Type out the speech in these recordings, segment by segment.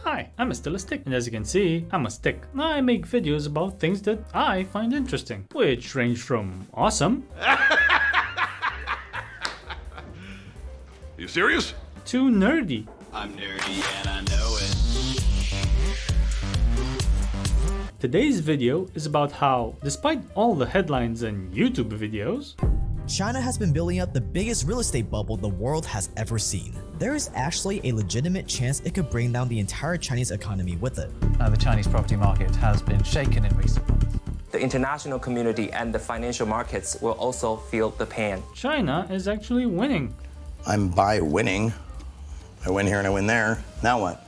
Hi, I'm still a stick, and as you can see, I'm a stick. I make videos about things that I find interesting, which range from awesome You serious? to nerdy. I'm nerdy and I know it. Today's video is about how, despite all the headlines and YouTube videos, China has been building up the biggest real estate bubble the world has ever seen. There is actually a legitimate chance it could bring down the entire Chinese economy with it. The Chinese property market has been shaken in recent months. The international community and the financial markets will also feel the pain. China is actually winning. I'm by winning. I win here and I win there. Now what?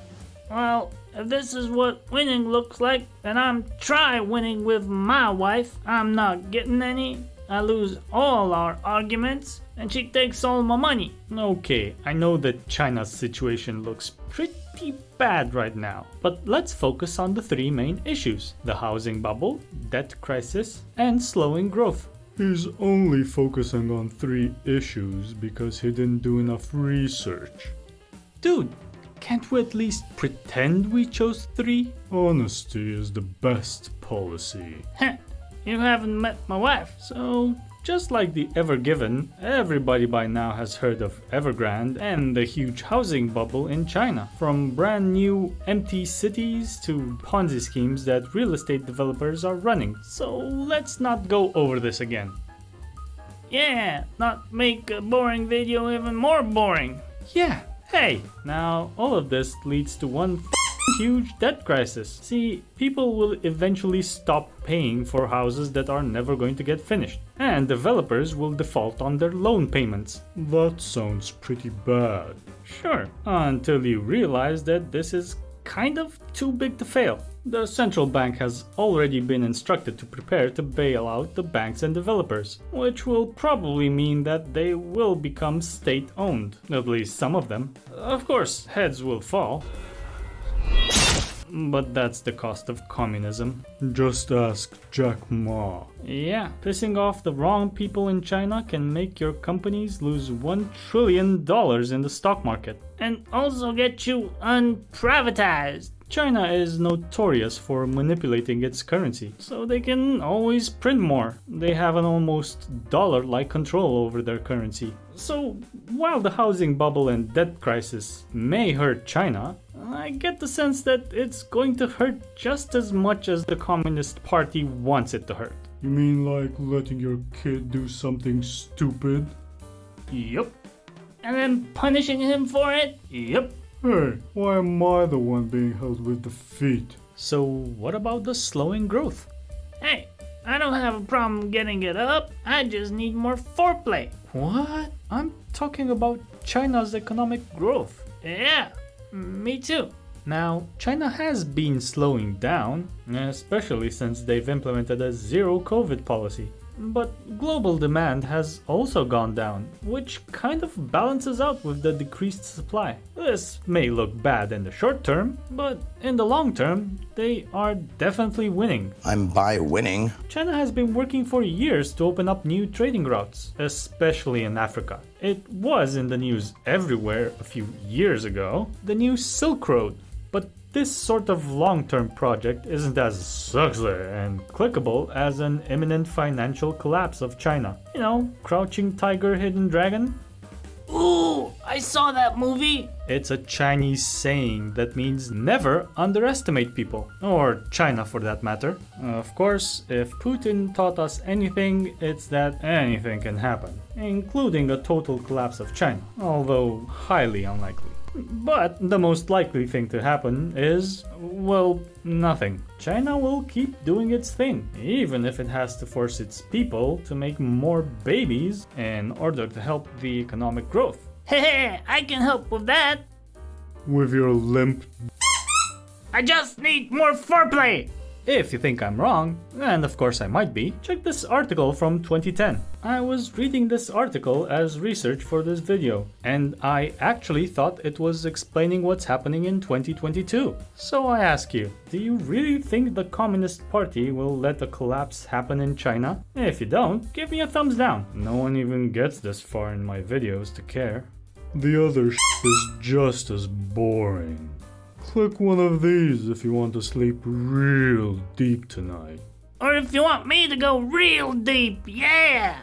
Well, if this is what winning looks like, then I'm try winning with my wife. I'm not getting any. I lose all our arguments, and she takes all my money. Okay, I know that China's situation looks pretty bad right now, but let's focus on the three main issues: the housing bubble, debt crisis, and slowing growth. He's only focusing on three issues because he didn't do enough research. Dude, can't we at least pretend we chose three? Honesty is the best policy. Heh, you haven't met my wife. So, just like the Ever Given, everybody by now has heard of Evergrande and the huge housing bubble in China. From brand new empty cities to Ponzi schemes that real estate developers are running. So let's not go over this again. Yeah, not make a boring video even more boring. Yeah, hey! Now all of this leads to one huge debt crisis. See, people will eventually stop paying for houses that are never going to get finished, and developers will default on their loan payments. That sounds pretty bad. Sure, until you realize that this is kind of too big to fail. The central bank has already been instructed to prepare to bail out the banks and developers, which will probably mean that they will become state-owned, at least some of them. Of course, heads will fall. But that's the cost of communism. Just ask Jack Ma. Yeah, pissing off the wrong people in China can make your companies lose $1 trillion in the stock market. And also get you unprivatized. China is notorious for manipulating its currency, so they can always print more. They have an almost dollar-like control over their currency. So, while the housing bubble and debt crisis may hurt China, I get the sense that it's going to hurt just as much as the Communist Party wants it to hurt. You mean like letting your kid do something stupid? Yup. And then punishing him for it? Yep. Hey, why am I the one being held with the feet? So what about the slowing growth? Hey, I don't have a problem getting it up. I just need more foreplay. What? I'm talking about China's economic growth. Yeah, me too. Now, China has been slowing down, especially since they've implemented a zero COVID policy. But global demand has also gone down, which kind of balances out with the decreased supply. This may look bad in the short term, but in the long term, they are definitely winning. I'm by winning. China has been working for years to open up new trading routes, especially in Africa. It was in the news everywhere a few years ago, the new Silk Road. But this sort of long-term project isn't as sexy and clickable as an imminent financial collapse of China. You know, Crouching Tiger, Hidden Dragon? Ooh, I saw that movie. It's a Chinese saying that means never underestimate people. Or China for that matter. Of course, if Putin taught us anything, it's that anything can happen, including a total collapse of China, although highly unlikely. But the most likely thing to happen is, well, nothing. China will keep doing its thing, even if it has to force its people to make more babies in order to help the economic growth. Hey, I can help with that. With your limp. I just need more foreplay. If you think I'm wrong, and of course I might be, check this article from 2010. I was reading this article as research for this video, and I actually thought it was explaining what's happening in 2022. So I ask you, do you really think the Communist Party will let a collapse happen in China? If you don't, give me a thumbs down. No one even gets this far in my videos to care. The other is just as boring. Click one of these if you want to sleep real deep tonight. Or if you want me to go real deep, yeah!